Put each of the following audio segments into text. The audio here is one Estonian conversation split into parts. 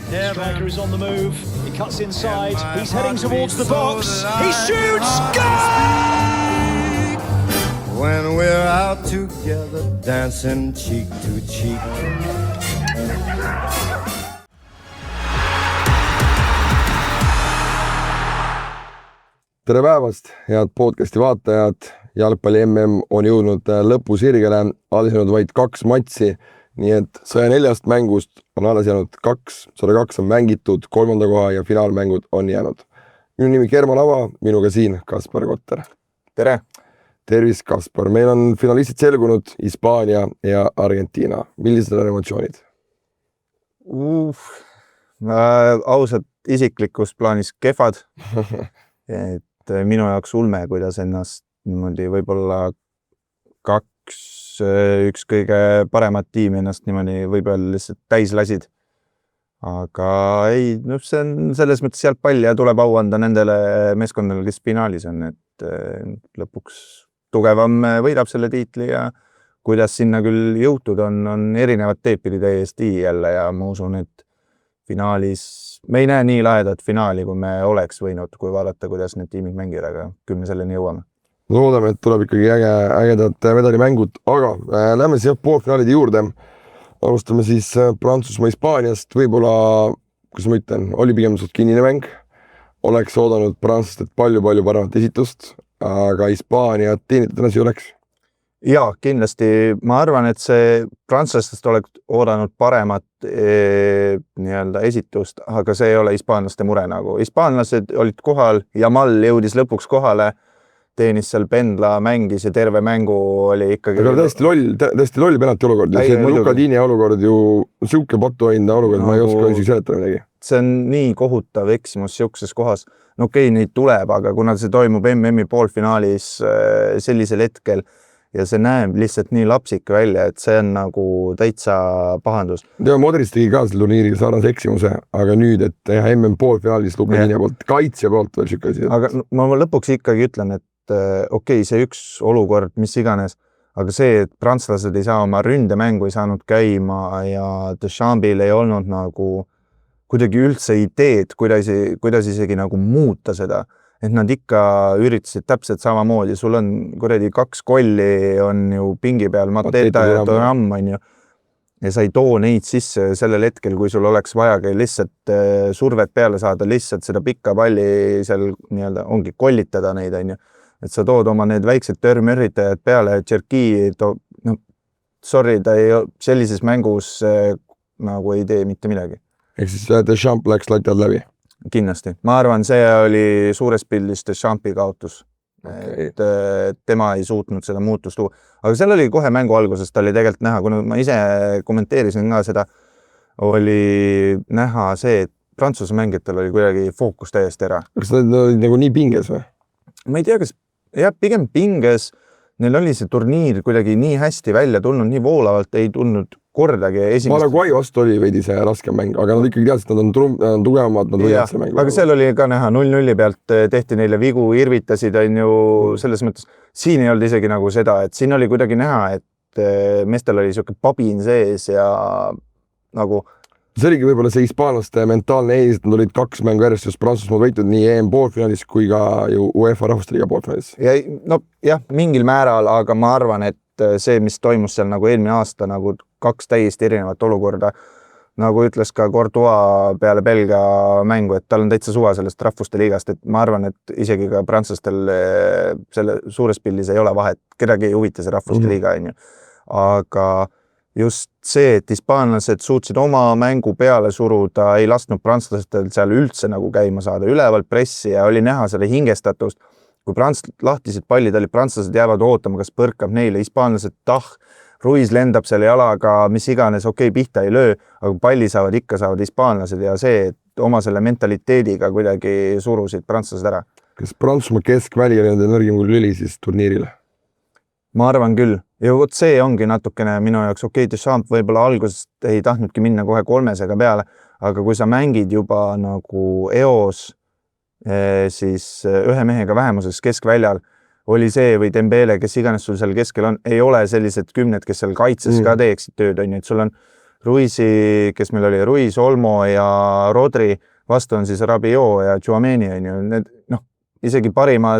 Striker is on the move. He cuts inside. He's heading towards the box. He shoots. Goal! When we're out together, dancing cheek to cheek. Tere päevast, head podcasti vaatajad. Jalgpalli MM on jõudnud lõpusirgele, alles jäänud vaid 2 matsi, nii et 104 mängust on alles jäänud 2, 102 on mängitud, 3. koha ja finaalmängud on jäänud. Minu nimi German Ava, minuga siin Kaspar Kotter. Tere! Tervis, Kaspar. Meil on finalistid selgunud Hispaania ja Argentiina. Millised on emotsioonid? Ausalt isiklikus plaanis kehvad. Et minu jaoks ulme, kuidas ennast niimoodi võib-olla 1 kõige paremat tiimi ennast niimoodi võib-olla lihtsalt täis lasid. Aga ei, see on selles mõttes jalgpall ja tuleb au anda nendele meeskondadele, kes finaalis on, et lõpuks tugevam võidab selle tiitli ja kuidas sinna küll jõutud on erinevad teepidi täiesti jälle ja ma usun, et finaalis me ei näe nii lahedat finaali, kui me oleks võinud, kui vaadata, kuidas need tiimid mängida, aga küll me selleni jõuame. Loodame, et tuleb ikkagi ägedad medalimängud, aga lähme siis poolfinaalide juurde. Alustame siis Prantsusmaa Hispaaniast. Võib-olla, kus ma ütlen, oli pigem suht kinnine mäng. Oleks oodanud prantslastelt palju paremat esitust, aga Hispaania teenitades ei oleks. Jaa, kindlasti. Ma arvan, et see prantslastest oleks oodanud paremat nii-öelda esitust, aga see ei ole hispaanlaste mure nagu. Hispaanlased olid kohal, Jamal jõudis lõpuks kohale, teenis seal pendla, mängis ja terve mängu oli ikkagi... Aga täiesti loll penalti olukord. See Luka Diini olukord ju siuke patuainda olukord, ma ei oska isegi seletada midagi. See on nii kohutav eksimus siukses kohas. No okei, neid tuleb, aga kuna see toimub MM-i poolfinaalis sellisel hetkel ja see näeb lihtsalt nii lapsik välja, et see on nagu täitsa pahandus. Modric tegi ka selle turniiril sarnase eksimuse, aga nüüd, et MM poolfinaalis Luka Diini poolt, kaitsja poolt veel siuke asi. Aga ma lõpuks ikkagi ütlen, et okei, see üks olukord, mis iganes, aga see, et prantslased ei saa oma ründemängu ei saanud käima ja Deschambil ei olnud nagu kuidagi üldse ideed, kuidas isegi nagu muuta seda, et nad ikka üritasid täpselt samamoodi. Sul on kuradi 2 kolli on ju pingi peal, Mateta ja Thuram on ju, ja sa ei too neid sisse sellel hetkel, kui sul oleks vaja lihtsalt survet peale saada, lihtsalt seda pikka palli seal nii-öelda ongi kollitada neid on ju. Et sa tood oma need väiksed törmüritajad peale, Tšerki, sorry, ta ei sellises mängus nagu ei tee mitte midagi. Ehk siis Deschamps läks latiad läbi? Kindlasti. Ma arvan, see oli suures pildis Deschampi kaotus. Okay. Et tema ei suutnud seda muutust tuua. Aga seal oli kohe mängu alguses, ta oli tegelikult näha, kuna ma ise kommenteerisin ka seda, oli näha see, et Prantsuse mängijatel oli kuidagi fookus täiesti ära. Kas ta oli nagu nii pinges või? Ma ei tea, kas pigem pinges, neil oli see turniir kuidagi nii hästi välja tulnud, nii voolavalt ei tulnud kordagi esimest. Paraguay vastu oli veidi see raske mäng, aga nad ikkagi teadsid, et nad on tugevamad, nad võivad see mäng. Aga seal oli ka näha 0-0 pealt tehti neile vigu, irvitasid on ju selles mõttes. Siin ei olnud isegi nagu seda, et siin oli kuidagi näha, et meestel oli siuke pabin sees ja nagu see oligi võib-olla see hispaanlaste mentaalne ees, et nad olid 2 mängu järjest, just Prantsusmaad võitud nii EM poolfinaalis kui ka ju UEFA rahvasteliiga poolfinaalis. Ja, no jah, mingil määral, aga ma arvan, et see, mis toimus seal nagu eelmine aasta, nagu 2 täiesti erinevat olukorda, nagu ütles ka Courtois peale Belgia mängu, et tal on täitsa suva sellest rahvuste liigast, et ma arvan, et isegi ka prantslastel selle suures pildis ei ole vahet, kedagi ei huvita see rahvuste liiga, on ju. Aga just see, et hispaanlased suutsid oma mängu peale suruda, ei lasknud prantslastel seal üldse nagu käima saada, ülevalt pressi ja oli näha selle hingestatust. Kui lahtised pallid olid, prantslased jäävad ootama, kas põrkab neile, hispaanlased Ruiz lendab selle jalaga, mis iganes, okei, pihta ei löö, aga palli saavad hispaanlased ja see, et oma selle mentaliteediga kuidagi surusid prantslased ära. Kas Prantsusmaa keskväli oli nende nõrgim kui lüli siis turniirile? Ma arvan küll. Ja vot see ongi natukene minu jaoks, okei, Deschamps võib-olla algusest ei tahtnudki minna kohe 3-sega peale, aga kui sa mängid juba nagu eos, siis 1 mehega vähemuses keskväljal, oli see või Dembele, kes iganes sul seal keskel on, ei ole sellised 10, kes seal kaitses ka teeksid tööd, on ju, et sul on Ruisi, kes meil oli, Ruiz, Olmo ja Rodri, vastu on siis Rabiot ja Tchouameni, on ju, need, noh, isegi parima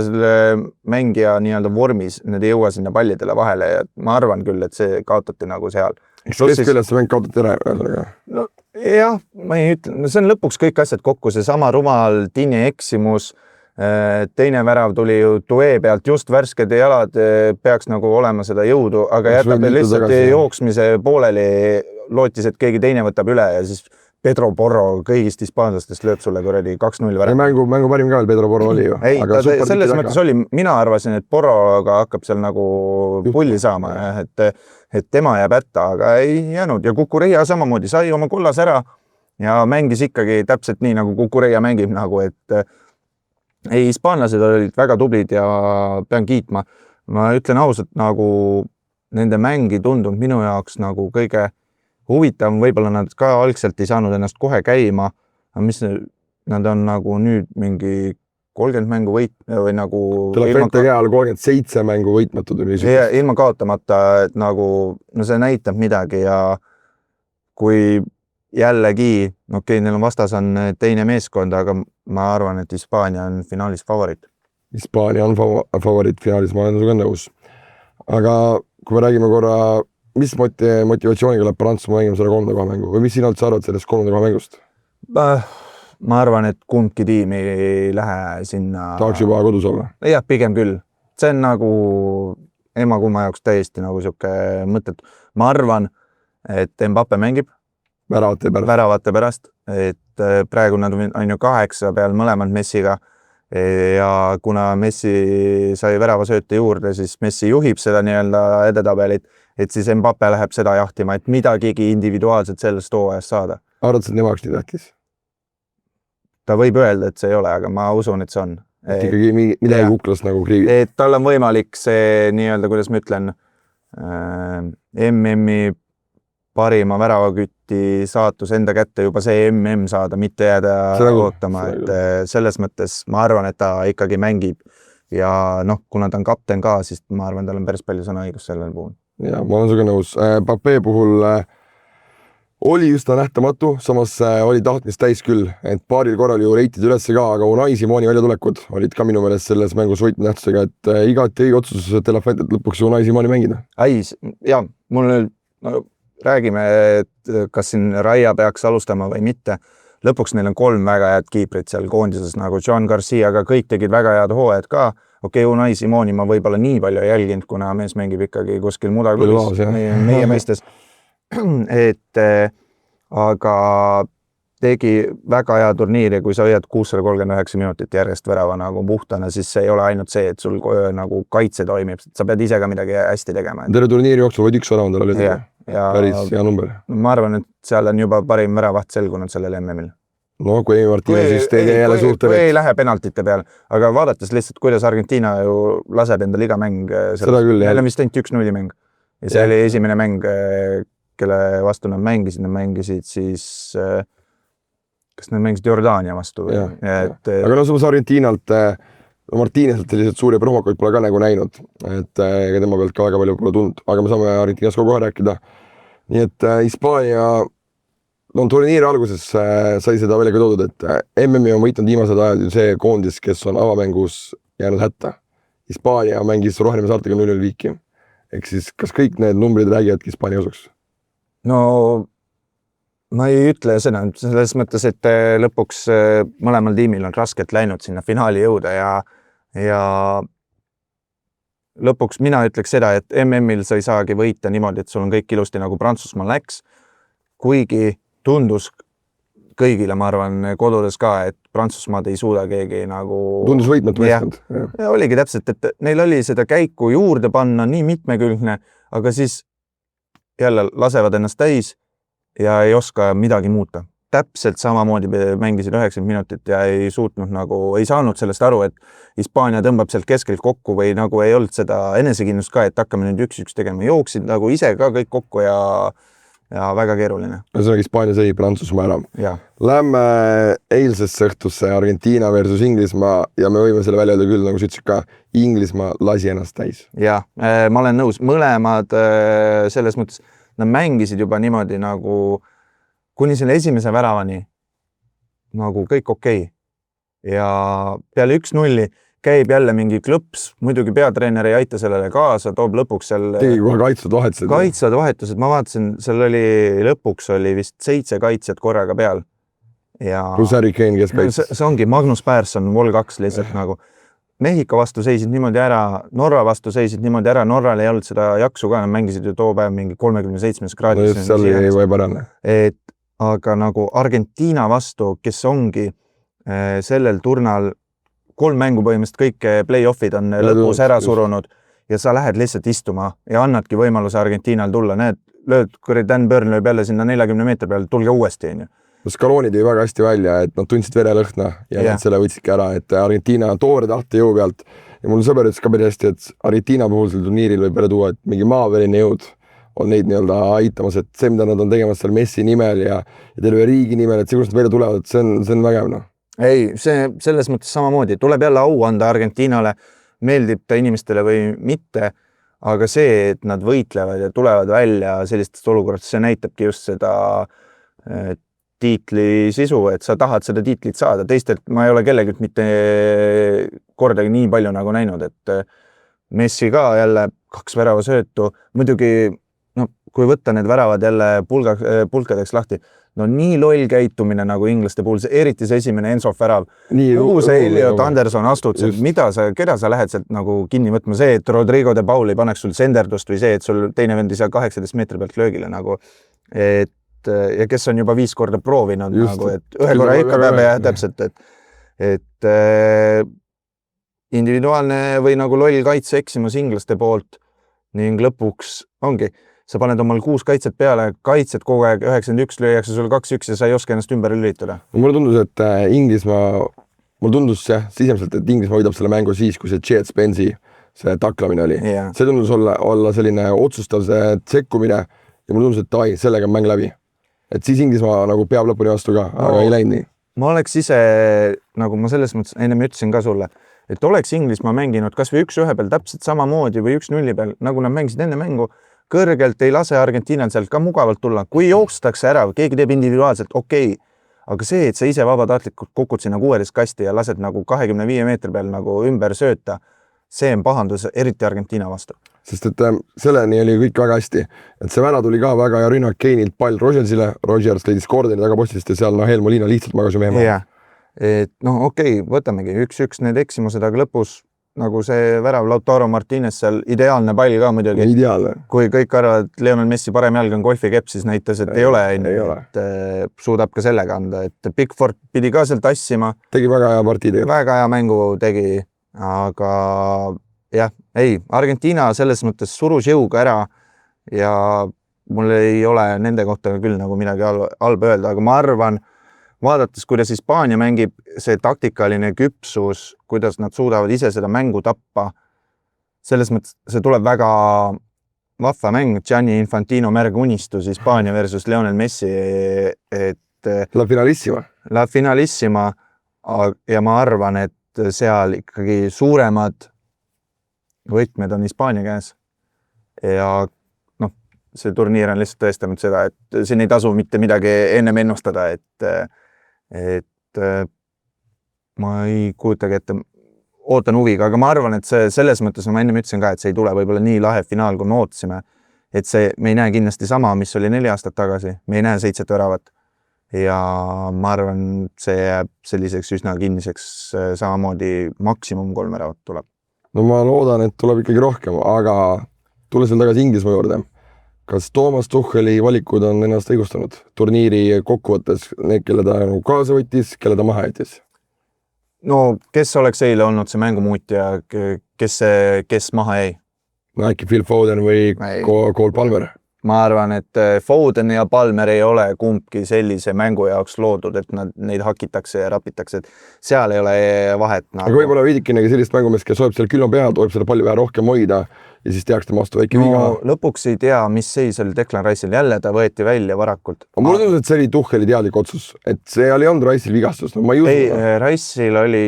mängija nii-öelda vormis, need ei jõua sinna pallidele vahele ja ma arvan küll, et see kaotati nagu seal. Eks kesküljest see mäng kaotati ära? No jah, ma ei ütle, no see on lõpuks kõik asjad kokku, see sama rumal Tini eksimus, teine värav tuli ju Tue pealt, just värsked jalad, peaks nagu olema seda jõudu, aga jätab lihtsalt jooksmise pooleli, lootis, et keegi teine võtab üle ja siis Pedro Porro kõigist hispaanlastest lööb sulle kuradi 2-0 värav. Mängu parim ka veel Pedro Porro oli ju. Ei, aga selles mõttes oli, mina arvasin, et Porroga hakkab seal nagu pulli saama, et tema jääb hätta, aga ei jäänud ja Kukureia samamoodi sai oma kollas ära ja mängis ikkagi täpselt nii, nagu Kukureia mängib nagu, et ei, hispaanlased olid väga tublid ja pean kiitma. Ma ütlen ausalt, nagu nende mängi tundunud minu jaoks nagu kõige huvitav, võib-olla nad ka algselt ei saanud ennast kohe käima, aga mis nad on nagu nüüd mingi 30 mängu võit või nagu... Telefente käal 37 mängu võitmatud. Ilma kaotamata, et nagu, no see näitab midagi ja kui jällegi, okei, neil on vastas on teine meeskond, aga ma arvan, et Hispaania on finaalis favoriit. Hispaania on favoriit finaalis, ma olen suga nõus. Aga kui me räägime korra, mis motivatsiooniga läheb Prantsusmaa mängima selle 3. koha mängu või mis sina üldse arvad sellest 3. koha mängust? Ma arvan, et kumbki tiim ei lähe sinna... Tahaks juba kodus olla? Jah, pigem küll. See on nagu ema-kumma jaoks täiesti nagu siuke mõtted. Ma arvan, et Mbappe mängib väravate pärast, et praegu nad on ju 8 peal mõlemad Messiga ja kuna Messi sai väravasööte juurde, siis Messi juhib seda nii-öelda edetabelit, et siis Mbappe läheb seda jahtima, et midagigi individuaalselt sellest hooajast saada. Arvad, et nemaks nii tähtis? Ta võib öelda, et see ei ole, aga ma usun, et see on. Et ikkagi midagi kuklast nagu kriivib. Et tal on võimalik see nii-öelda, kuidas ma ütlen, MM-i parima väravakütti saatus enda kätte juba see MM saada, mitte jääda ootama, et selles mõttes ma arvan, et ta ikkagi mängib ja noh, kuna ta on kapten ka, siis ma arvan, tal on päris palju sõnaõigus sellel puhul. Ja ma olen suga nõus. Papee puhul oli just ta nähtamatu, samas oli tahtmist täis küll, et paaril korral ju reitid üles ka, aga Unai Simoni väljatulekud olid ka minu meelest selles mängus võitmenähtusega, et igati õige otsus Telefentet lõpuks Unai Simoni mängida. Ja, mul räägime, et kas siin Raia peaks alustama või mitte. Lõpuks neil on 3 väga head kiiprit seal koondises, nagu John Garcia, aga kõik tegid väga head hooajad ka. Okei, Unai Simoni ma võib-olla nii palju ei jälginud, kuna mees mängib ikkagi kuskil mudaklubis meie meestes. Et aga tegi väga hea turniiri, kui sa hoiad 639 minutit järjest värava nagu puhtana, siis see ei ole ainult see, et sul nagu kaitse toimib, sa pead ise ka midagi hästi tegema. Terve turniiri jooksul võid 1 värav endale lööda. Päris hea number. Ma arvan, et seal on juba parim väravaht selgunud sellel MM-il. No kui Martínez siis teine jälle suhtel. Kui ei lähe penaltite peal, aga vaadates lihtsalt, kuidas Argentiina ju laseb endal iga mäng. Seda küll, jah. Neil on vist ainult 1-0 mäng. Ja see oli esimene mäng, kelle vastu nad mängisid siis, kas nad mängisid Jordaania vastu? Aga no samas Argentiinalt, Martínezalt sellised suuri promokoid pole ka nagu näinud, et ega tema pealt ka väga palju pole tulnud, aga me saame Argentiinas kohe rääkida. Nii et Hispaania, no turniiri alguses sai seda välja ka toodud, et MM-i on võitnud viimased ajad see koondis, kes on avamängus jäänud hätta. Hispaania mängis Rohelime saartega 0-0 viiki. Ehk siis kas kõik need numbrid räägivad Hispaania osuks? No ma ei ütle seda, selles mõttes, et lõpuks mõlemal tiimil on raskelt läinud sinna finaali jõuda ja lõpuks mina ütleks seda, et MM-il sa ei saagi võita niimoodi, et sul on kõik ilusti nagu Prantsusmaa läks, kuigi tundus kõigile, ma arvan, kodudes ka, et Prantsusmaad ei suuda keegi nagu... Tundus võitmatu meeskond. Ja oligi täpselt, et neil oli seda käiku juurde panna nii mitmekülgne, aga siis jälle lasevad ennast täis ja ei oska midagi muuta. Täpselt samamoodi mängisid 90 minutit ja ei suutnud nagu, ei saanud sellest aru, et Hispaania tõmbab sealt keskelt kokku või nagu ei olnud seda enesekindlust ka, et hakkame nüüd 1-1 tegema. Jooksid nagu ise ka kõik kokku ja väga keeruline. Ühesõnaga Hispaania sõi Prantsusmaa ära. Ja. Lähme eilsesse õhtusse Argentiina versus Inglismaa ja me võime selle välja öelda küll, nagu sa ütlesid ka, Inglismaa lasi ennast täis. Ja, ma olen nõus. Mõlemad selles mõttes nad mängisid juba niimoodi nagu kuni selle esimese väravani nagu kõik okei. Ja peale 1-0 käib jälle mingi klõps, muidugi peatreener ei aita sellele kaasa, toob lõpuks seal tegi kohe kaitsvad vahetused, ma vaatasin, seal lõpuks oli vist 7 kaitsjat korraga peal. Ja plus Harry Kane, kes kaitses. See ongi Magnus Persson, Vol 2 lihtsalt nagu. Mehhiko vastu seisid niimoodi ära, Norra vastu seisid niimoodi ära, Norral ei olnud seda jaksu ka, nad mängisid ju too päev mingi 37 kraadis. No seal ei või parane. Aga nagu Argentiina vastu, kes ongi sellel turnal 3 mängu põhimõtteliselt kõik play-offid on lõpus ära surunud ja sa lähed lihtsalt istuma ja annadki võimaluse Argentiinal tulla. Näed, lööd Dan Burn lööb jälle sinna 40 meetri peale, tulge uuesti. Scaloni tõi väga hästi välja, et nad tundsid verelõhna ja nad selle võtsidki ära, et Argentiina toore tahte jõu pealt. Ja mul sõber ütles ka päris hästi, et Argentiina puhul sel turniiril võib peale tuua, et mingi maaväline jõud on neid nii-öelda aitamas, et see, mida nad on tegemas seal Messi nimel ja terve riigi nimel, et see, kus nad välja tulevad, see on vägev, noh. Ei, see selles mõttes samamoodi. Tuleb jälle au anda Argentiinale, meeldib ta inimestele või mitte, aga see, et nad võitlevad ja tulevad välja sellistest olukorrast, see näitabki just seda tiitli sisu, et sa tahad seda tiitlit saada. Teistelt ma ei ole kellegilt mitte kordagi nii palju nagu näinud, et Messi ka jälle 2 väravasöötu. Muidugi, kui võtta need väravad jälle pulkadeks lahti, no nii loll käitumine nagu inglaste puhul, eriti see esimene Ensof värav. Kuhu see Elliot Anderson astud, keda sa lähed sealt nagu kinni võtma? See, et Rodrigo de Paul ei paneks sul senderdust või see, et sul teine vendi seal 18 meetri pealt löögile nagu, ja kes on juba 5 korda proovinud nagu, et ühe korra ikka peab ja täpselt, et individuaalne või nagu loll kaitse eksimus inglaste poolt ning lõpuks ongi, sa paned omal 6 kaitset peale, kaitsed kogu aeg 91 lüüakse sul 2-1 ja sa ei oska ennast ümber ülitada. Mulle tundus, et mulle tundus sisemselt, et Inglismaa võidab selle mängu siis, kui see Jet Spence'i see taklamine oli. Yeah. See tundus olla selline otsustav sekkumine ja mulle tundus, et sellega on mäng läbi. Et siis Inglismaa nagu peab lõpuni vastu ka, aga ei läinud nii. Ma oleks ise, nagu ma selles mõttes ennem ütlesin ka sulle, et oleks Inglismaa mänginud kas või 1-1 peal täpselt samamoodi või 1-0 peal, nagu nad mängisid enne mängu, kõrgelt ei lase Argentiinal sealt ka mugavalt tulla. Kui joostakse ära, keegi teeb individuaalselt, okei. Aga see, et sa ise vabatahtlikult kukud sinna 16 kasti ja lased nagu 25 meetri peal nagu ümber sööta, see on pahandus, eriti Argentiina vastu. Sest et selleni oli kõik väga hästi. Et see vära tuli ka väga ja rünnak Kane'ilt pall Rogersile, Rogers leidis Gordoni tagapostist ja seal Helmo Liina lihtsalt magas ju mehe. Ja, et okei, võtamegi 1-1 need eksimused, aga lõpus nagu see värav Lautaro Martinez seal ideaalne pall ka muidugi. Ideaalne. Kui kõik arvavad, et Lionel Messi parem jalg on golfikepp, siis näitas, et ei ole. Et suudab ka sellega anda. Et Pickford pidi ka sealt tassima. Tegi väga hea partid. Väga hea mängu tegi, aga jah, Argentiina selles mõttes surus jõuga ära ja mul ei ole nende kohta küll nagu midagi halba öelda, aga ma arvan, vaadates, kuidas Hispaania mängib, see taktikaline küpsus, kuidas nad suudavad ise seda mängu tappa, selles mõttes see tuleb väga vahva mäng, Gianni Infantino märgunistus Hispaania versus Lionel Messi, et La Finalissima ja ma arvan, et seal ikkagi suuremad võtmed on Hispaania käes ja see turniir on lihtsalt tõestanud seda, et siin ei tasu mitte midagi ennem ennustada, et ma ei kujutagi ette, ootan huviga, aga ma arvan, et see selles mõttes, ma ennem ütlesin ka, et see ei tule võib-olla nii lahe finaal, kui me ootasime, et me ei näe kindlasti sama, mis oli 4 aastat tagasi, me ei näe 7 väravat ja ma arvan, see jääb selliseks üsna kinniseks, samamoodi maksimum 3 väravat tuleb. No ma loodan, et tuleb ikkagi rohkem, aga tulles veel tagasi Inglismaa juurde. Kas Toomas Tucheli valikud on ennast õigustanud turniiri kokkuvõttes, need, kelle ta kaasa võttis, kelle ta maha jättis? No, kes oleks eile olnud see mängumuutja, kes maha jäi? No äkki Phil Foden või Cole Palmer? Ma arvan, et Foden ja Palmer ei ole kumbki sellise mängu jaoks loodud, et neid hakitakse ja rapitakse, et seal ei ole vahet. Aga võib-olla viidikinegi sellist mängumeest, kes hoib selle külma peal, hoib selle palli vähe rohkem hoida ja siis tehakse tema vastu väike viga. Lõpuks ei tea, mis seis oli Declan Rice'il, jälle ta võeti välja varakult. Mulle tundus, et see oli Tucheli teadlik otsus, et see oli olnud Rice'il vigastus. No, ei, Rice'il oli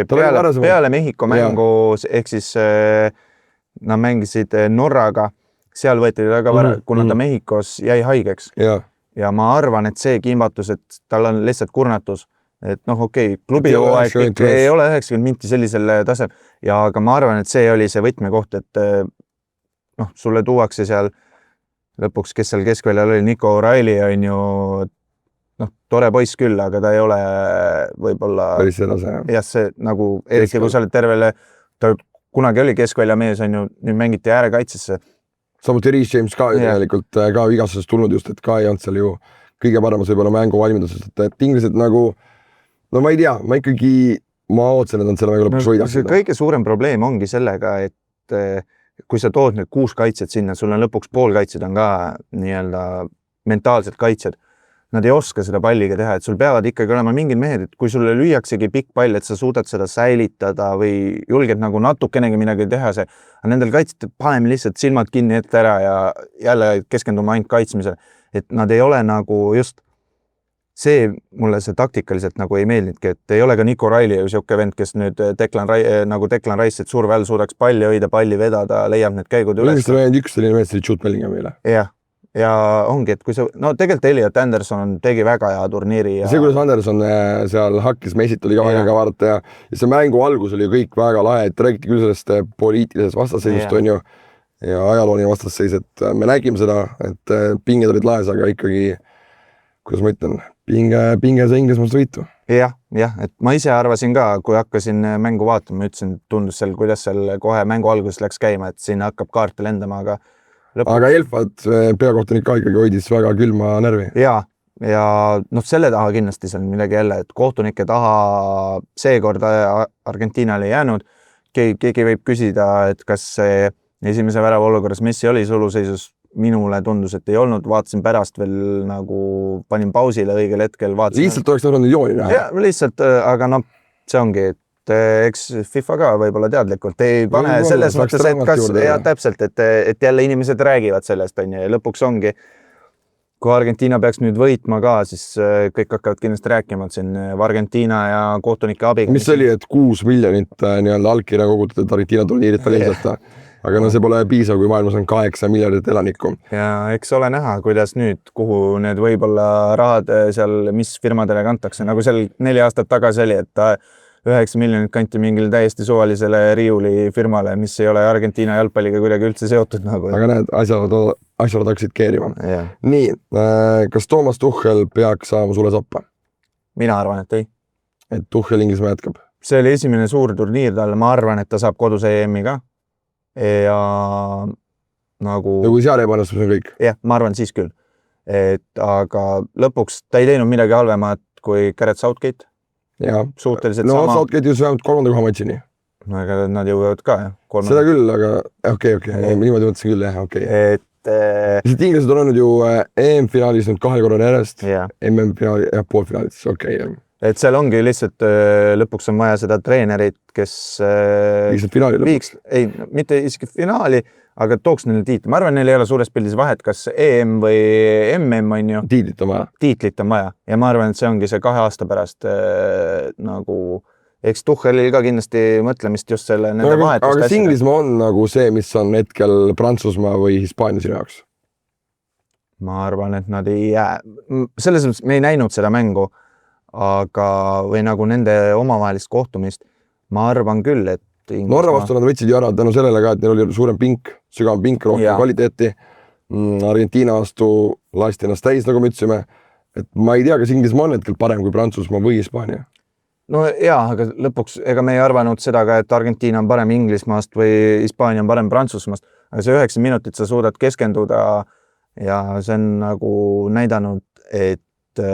peale Mehhiko mängu, ehk siis nad mängisid Norraga seal võeti väga vara, kuna ta Mehhikos jäi haigeks. Ja ma arvan, et see kimbatus, et tal on lihtsalt kurnatus, et klubi hooaeg ei ole 90 minti sellisel tasel. Ja aga ma arvan, et see oli see võtmekoht, et sulle tuuakse seal lõpuks, kes seal keskväljal oli, Nico O'Reilly on ju tore poiss küll, aga ta ei ole võib-olla päris see tase. Jah, see nagu, eriti kui sa oled tervele, ta kunagi oli keskvälja mees, on ju, nüüd mängiti äärekaitsesse. Samuti Reece James ka tegelikult ka vigastusest tulnud just, et ka ei olnud seal ju kõige paremas võib-olla mängu valmidusest, et inglased nagu, no ma ei tea, ma ootsen, et nad selle mängu lõpuks võidaksid. Kõige suurem probleem ongi sellega, et kui sa tood nüüd 6 kaitset sinna, sul on lõpuks pool kaitsed on ka nii-öelda mentaalsed kaitsed. Nad ei oska seda palliga teha, et sul peavad ikkagi olema mingid mehed, et kui sulle lüüaksegi pikk pall, et sa suudad seda säilitada või julged nagu natukenegi midagi teha see, aga nendel kaitsete paneme lihtsalt silmad kinni ette ära ja jälle keskendume ainult kaitsmisele, et nad ei ole nagu just see, mulle see taktikaliselt nagu ei meeldnudki, et ei ole ka Nico O'Reilly ju siuke vend, kes nüüd Declan Rice, et surve all suudaks palli hoida, palli vedada, leiab need käigud üles. Üks selline mees oli Jude Bellingham. Ja ongi, et kui sa, tegelikult Elliot Anderson tegi väga hea turniiri. Ja see, kuidas Anderson seal hakkis, Messit oli ka väga vaadata ja see mängu algus oli ju kõik väga lahe, et räägiti küll sellest poliitilisest vastasseisust on ju ja ajalooline vastasseis, et me nägime seda, et pinged olid laes, aga ikkagi, kuidas ma ütlen, pinge see Inglismaast võitu. Jah, et ma ise arvasin ka, kui hakkasin mängu vaatama, ütlesin, tundus seal, kuidas seal kohe mängu alguses läks käima, et sinna hakkab kaarte lendama, aga Elfad peakohtunik ka ikkagi hoidis väga külma närvi. Ja selle taha kindlasti seal midagi jälle, et kohtunike taha seekord Argentiinale ei jäänud. Keegi võib küsida, et kas see esimese värava olukorras Messi oli suluseisus, minule tundus, et ei olnud, vaatasin pärast veel nagu panin pausile õigel hetkel. Lihtsalt oleks olnud jooni näha. Ja, lihtsalt, aga see ongi, et eks FIFA ka võib-olla teadlikult ei pane selles mõttes, et kas täpselt, et jälle inimesed räägivad sellest on ja lõpuks ongi, kui Argentiina peaks nüüd võitma ka, siis kõik hakkavad kindlasti rääkima siin Argentiina ja kohtunike abiga. Mis oli, et 6 miljonit nii-öelda allkirja kogutud, et Argentiina turniirid veel eesata. Aga see pole piisav, kui maailmas on 8 miljardit elanikku. Ja eks ole näha, kuidas nüüd, kuhu need võib-olla rahad seal, mis firmadele kantakse, nagu seal 4 aastat tagasi oli, et 9 miljonit kanti mingil täiesti suvalisele riiuli firmale, mis ei ole Argentiina jalgpalliga kuidagi üldse seotud. Nagu. Aga näed, asjad hakkasid keerima. Nii, kas Toomas Tuchel peaks saama sulle sappa? Mina arvan, et ei. Et Tuchel Inglismaa jätkab? See oli esimene suur turniir talle, ma arvan, et ta saab kodus EM-i ka. Ja nagu... Ja kui seal ei pannud, siis on kõik? Jah, ma arvan siis küll. Aga lõpuks ta ei teinud midagi halvemat kui Gareth Southgate. Ja. Suhteliselt sama. Southgate jõudis vähemalt 3. koha matšini. No ega nad jõuavad ka, jah. Seda küll, aga okei. Niimoodi mõtlesin küll, jah, okei. Sest inglased on olnud ju EM-finaalis nüüd 2 korra järjest, MM-finaali ja poolfinaalis, okei. Et seal ongi lihtsalt lõpuks on vaja seda treenerit, kes viiks, ei, mitte isegi finaali, aga tooks neile tiitli. Ma arvan, neil ei ole suures pildis vahet, kas EM või MM on ju. Tiitlit on vaja. Tiitlit on vaja. Ja ma arvan, et see ongi see 2 aasta pärast nagu, eks Tuchelil ka kindlasti mõtlemist just selle nende vahetust. Aga Inglismaa on nagu see, mis on hetkel Prantsusmaa või Hispaania sinu jaoks? Ma arvan, et nad ei jää. Selles mõttes me ei näinud seda mängu, aga või nagu nende omavahelist kohtumist, ma arvan küll, et Norra vastu nad võtsid ju ära tänu sellele ka, et neil oli suurem pink, sügavam pink, rohkem kvaliteeti. Argentiina vastu lasti ennast täis, nagu me ütlesime. Et ma ei tea, kas Inglismaa on hetkel parem kui Prantsusmaa või Hispaania. No jaa, aga lõpuks ega me ei arvanud seda ka, et Argentiina on parem Inglismaast või Hispaania on parem Prantsusmaast. Aga see 9 minutit sa suudad keskenduda ja see on nagu näidanud, et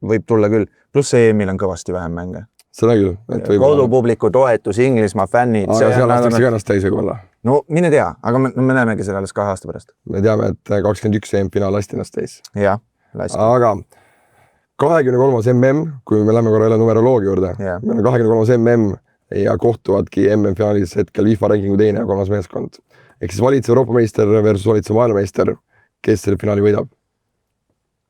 võib tulla küll. Pluss EM-il on kõvasti vähem mänge. Seda küll. Kodupubliku toetus, Inglismaa fännid. Aga seal lastakse ka ennast täis võib-olla. No mine tea, aga me näemegi seda alles 2 aasta pärast. Me teame, et 21 EM-finaal lasti ennast täis. Jah, lasti. Aga 23. MM, kui me läheme korra jälle numeroloogia juurde, meil on 23. MM ja kohtuvadki MM-finaalis hetkel FIFA rankingu 2. ja 3. meeskond. Ehk siis valitsev Euroopa meister versus valitsev maailmameister, kes selle finaali võidab?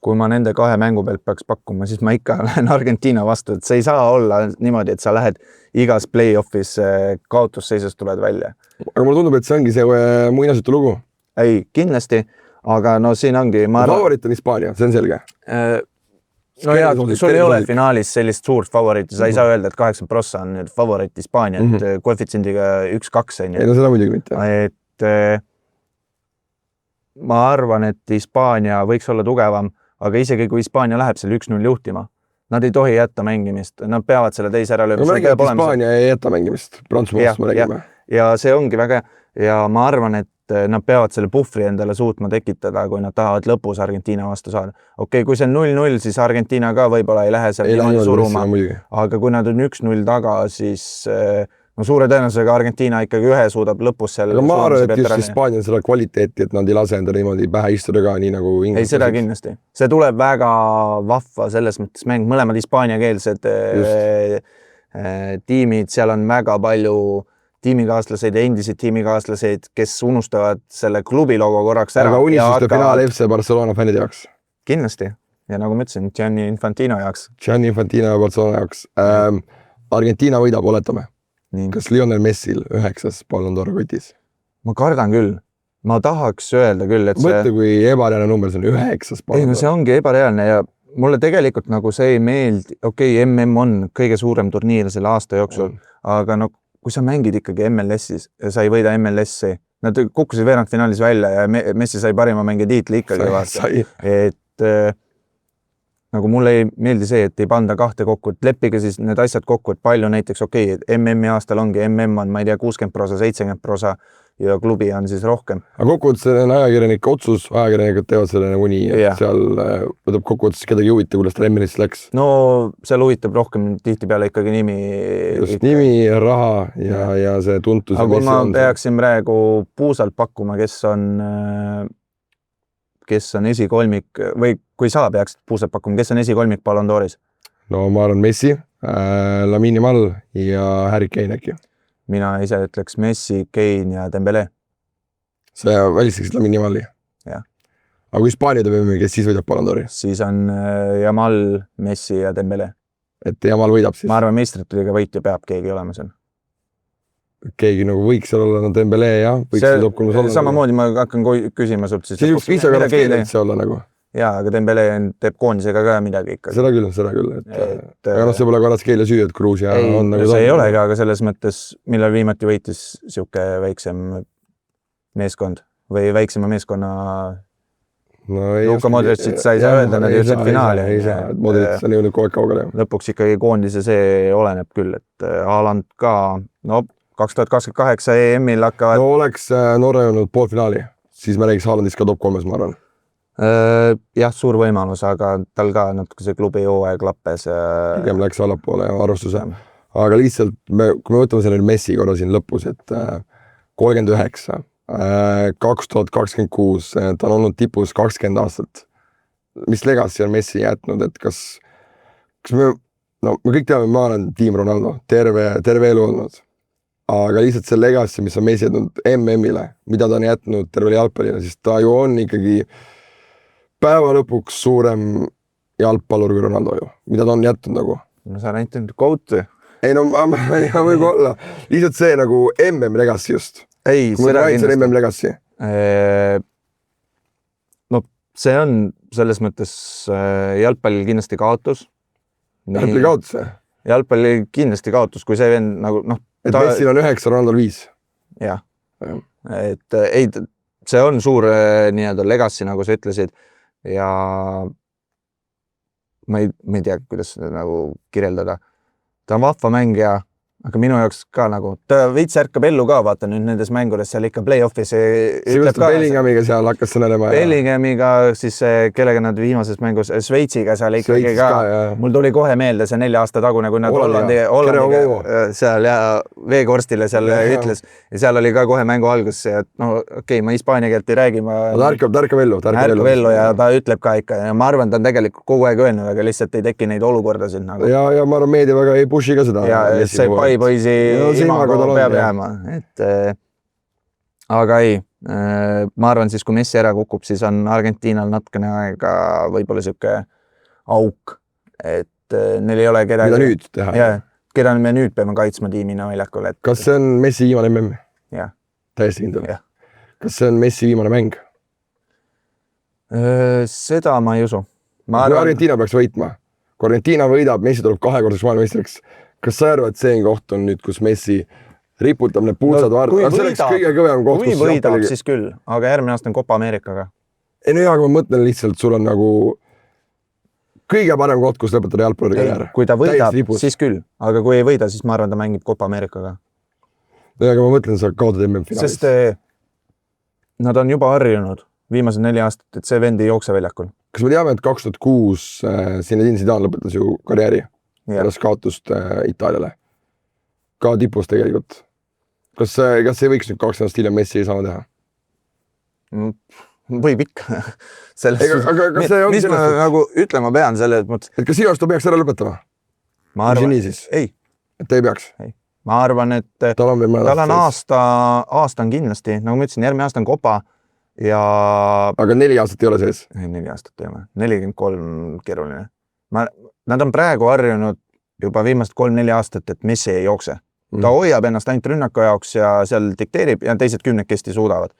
Kui ma nende 2 mängu pealt peaks pakkuma, siis ma ikka lähen Argentiina vastu, et see ei saa olla niimoodi, et sa lähed igas play-offis kaotusseisust tuled välja. Aga mulle tundub, et see ongi see muinasjutu lugu, ei, kindlasti, aga no siin ongi... Favorit on Hispaania, see on selge. No ja, sul ei ole finaalis sellist suurt favoriiti, sa ei saa öelda, et 80% on nüüd favorit Hispaania, et koefitsiendiga 1-2 on. Ei, no seda muidugi mitte. Et ma arvan, et Hispaania võiks olla tugevam, aga isegi kui Hispaania läheb selle 1-0 juhtima, nad ei tohi jätta mängimist, nad peavad selle teise ära lööma. No ma räägin, et Hispaania ei jäta mängimist, Prantsusmaast ma räägime. Ja see ongi väga, ja ma arvan, et nad peavad selle puhvri endale suutma tekitada, kui nad tahavad lõpus Argentiina vastu saada. Okei, kui see on 0-0, siis Argentiina ka võib-olla ei lähe seal suruma, aga kui nad on 1-0 taga, siis no suure tõenäosusega Argentiina ikkagi ühe suudab lõpus seal... Aga ma arvan, et just Hispaania on seda kvaliteeti, et nad ei lase enda niimoodi pähe istuda ka, nii nagu Inglismaa. Ei, seda kindlasti. See tuleb väga vahva selles mõttes mäng, mõlemad hispaaniakeelsed tiimid, seal on väga palju tiimikaaslaseid ja endiseid tiimikaaslaseid, kes unustavad selle klubi logo korraks ära. Aga unistuste finaal FC Barcelona fännide jaoks. Kindlasti. Ja nagu ma ütlesin, Gianni Infantino jaoks. Gianni Infantino ja Barcelona jaoks. Argentiina võidab, oletame. Nii. Kas Lionel Messil 9. Ballon d'Or kotis? Ma kardan küll. Ma tahaks öelda küll, et mõtle, kui ebareaalne number see on 9. Ballon d'Or. Ei, no see ongi ebareaalne ja mulle tegelikult nagu see ei meeldi. Okei, MM on kõige suurem turniir selle aasta jooksul, aga no kui sa mängid ikkagi MLS-is ja sa ei võida MLS-i, nad kukkusid veerandfinaalis välja ja Messi sai parima mängi tiitli ikkagi vaata. Et nagu mulle ei meeldi see, et ei panda kahte kokku, et leppige siis need asjad kokku, et palju näiteks, MM-i aastal ongi, MM on, ma ei tea, 60%, 70% ja klubi on siis rohkem. Aga kokkuvõttes see on ajakirjanike otsus, ajakirjanikud teevad selle nagu nii, et seal võtab kokkuvõttes kedagi huvita, kuidas ta MLS läks. No seal huvitab rohkem tihtipeale ikkagi nimi. Just nimi, raha ja see tuntus. Aga kui ma peaksin praegu puusalt pakkuma, kes on esikolmik või kui sa peaksid puusalt pakkuma, kes on esikolmik Ballon d'Oris? No ma arvan Messi, Lamine Yamal ja Harry Kane äkki. Mina ise ütleks Messi, Kane ja Dembele. Sa välistaksid Lamine Yamali? Jah. Aga kui Hispaania teeb, kes siis võidab Ballon d'Ori? Siis on Yamal, Messi ja Dembele. Et Yamal võidab siis? Ma arvan, meistrituliga võitja peab keegi olema seal. Keegi nagu võiks seal olla, no Dembele ja võiks see top 3 olla. Samamoodi ma hakkan küsima sult siis. See üks viisaga oleks keegi see olla nagu. Jaa, aga Dembele teeb koondisega ka midagi ikka. Seda küll. Aga no see pole korras keele süü, et Gruusia on nagu... See ei ole ka, aga selles mõttes, millal viimati võitis siuke väiksem meeskond või väiksema meeskonna... Luka Modricit sa ei saa öelda, nad jõudsid finaali. Ei saa, Modric on jõudnud kogu aeg kaugele. Lõpuks ikkagi koondise see oleneb küll, et Haaland ka, no 2028 EM-il hakkavad... No oleks Norra jõudnud poolfinaali, siis me räägiks Haalandist ka top 3, ma arvan. Jah, suur võimalus, aga tal ka natuke see klubi hooaeg lappes. Pigem läks allapoole arvustuse. Aga lihtsalt, kui me võtame selle Messi korra siin lõpus, et 39, 2026, ta on olnud tipus 20 aastat. Mis legacy on Messi jätnud, et kas me kõik teame, ma olen tiim Ronaldo, terve elu olnud. Aga lihtsalt see legacy, mis on Messi jätnud MM-ile, mida ta on jätnud tervele jalgpallile, siis ta ju on ikkagi päeva lõpuks suurem jalgpallur kui Ronaldo ju, mida ta on jätnud nagu. No sa näitanud kooti. Ei no, võib olla. Lihtsalt see nagu MM legacy just. Ei, seda kindlasti. MM legacy. No see on selles mõttes jalgpallil kindlasti kaotus. Jalgpalli kaotus? Jalgpalli kindlasti kaotus, kui see vend nagu... Et Messil on 9, Ronaldol 5. Jah. Et ei, see on suur nii-öelda legacy, nagu sa ütlesid. Ja ma ei tea, kuidas seda nagu kirjeldada. Ta on vahva mängija, aga minu jaoks ka nagu, ta veits ärkab ellu ka, vaata nüüd nendes mängudes seal ikka play-offis ütleb ka. Bellingamiga seal hakkas sõnelema. Bellingamiga, siis kellega nad viimases mängus, Šveitsiga seal ikkagi ka. Mul tuli kohe meelde see 4 aasta tagune, kui nad Hollandiga seal ja veekorstile seal ütles. Ja seal oli ka kohe mängu algus, et no okei, ma hispaania keelt ei räägi. Ta ärkab ellu. Ärkab ellu ja ta ütleb ka ikka. Ja ma arvan, ta on tegelikult kogu aeg öelnud, aga lihtsalt ei teki neid olukordasid. Ja ma arvan, meedia väga ei pushi ka seda. Ja see poisi imago peab jääma, et aga ei, ma arvan siis, kui Messi ära kukub, siis on Argentiinal natukene aega võib-olla siuke auk, et neil ei ole kedagi. Mida nüüd teha? Ja, keda me nüüd peame kaitsma tiimina väljakul. Kas see on Messi viimane MM? Jah. Täiesti kindel? Jah. kas see on Messi viimane mäng? Seda ma ei usu. Kui Argentiina peaks võitma, kui Argentiina võidab, Messi tuleb 2-kordseks maailmameistriks. Kas sa arvad, et see koht on nüüd, kus Messi riputab need puutsad varda? See oleks kõige kõvem koht, kui võidab, siis küll, aga järgmine aasta on Copa Americaga. Ei no kui ma mõtlen lihtsalt, sul on nagu kõige parem koht, kus lõpetada jalgpalluri karjäär. Kui ta võidab, siis küll, aga kui ei võida, siis ma arvan, ta mängib Copa Americaga. Aga ma mõtlen, sa kaotad MM-finaalis. Sest nad on juba harjunud viimased 4 aastat, et see vend ei jookse väljakul. Kas me teame, et 2006 Zinedine Zidane lõpetas ju karjääri pärast kaotust Itaaliale? Ka tipus tegelikult. Kas ei võiks nüüd 2 aastat hiljem Messi sama teha? Võib ikka. Aga kas see ongi mis ma nagu ütlema pean selle, et kas sinu arust ta peaks ära lõpetama? Ma arvan, ei. Et ta ei peaks? Ei. Ma arvan, et tal on aasta on kindlasti, nagu ma ütlesin, järgmine aasta on Copa ja... Aga 4 aastat ei ole sees? Ei, 4 aastat ei ole. 43 keeruline. Nad on praegu harjunud juba viimast 3-4 aastat, et Messi ei jookse. Ta hoiab ennast ainult rünnaku jaoks ja seal dikteerib ja teised 10 suudavad.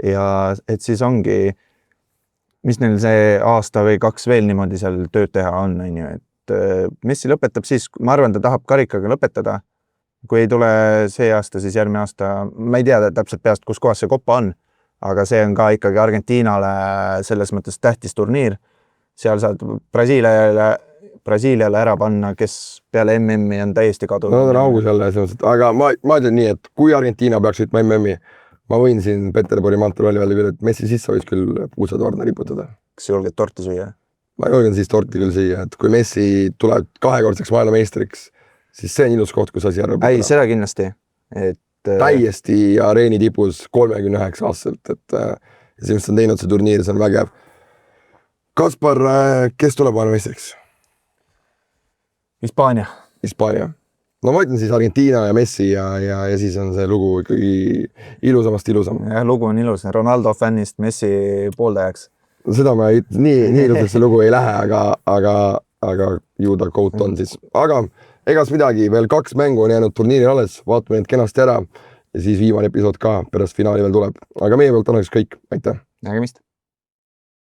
Ja et siis ongi, mis neil see aasta või 2 veel niimoodi seal tööd teha on, et Messi lõpetab siis, ma arvan, ta tahab karikaga lõpetada. Kui ei tule see aasta, siis järgmine aasta, ma ei tea täpselt peast, kus kohas see Copa on, aga see on ka ikkagi Argentiinale selles mõttes tähtis turniir. Seal saad Brasiiliale ära panna, kes peale MM-i on täiesti kadunud. Nad on augus jälle, aga ma ütlen nii, et kui Argentiina peaks võitma MM-i, ma võin siin Peterburi mantrolli välja küll, et Messi sisse võiks küll puusad varna riputada. Kas julged torti süüa? Ma julgen siis torti küll süüa, et kui Messi tuleb 2-kordseks maailmameistriks, siis see on ilus koht, kus asi ära lõpetada. Ei, seda kindlasti. Täiesti areeni tipus 39 aastaselt, et see, mis on teinud see turniir, see on vägev. Kaspar, kes tuleb maailmameistriks? Hispaania. No ma ütlen siis Argentiina ja Messi ja siis on see lugu ikkagi ilusamast ilusam. Jah, lugu on ilus. Ronaldo fännist Messi pooldajaks. Seda ma ei, nii ilusalt see lugu ei lähe, aga ju ta kout on siis. Aga egas midagi, veel 2 mängu on jäänud turniiri alles, vaatame need kenasti ära ja siis viimane episood ka pärast finaali veel tuleb. Aga meie poolt annaks kõik. Aitäh! Nägemist!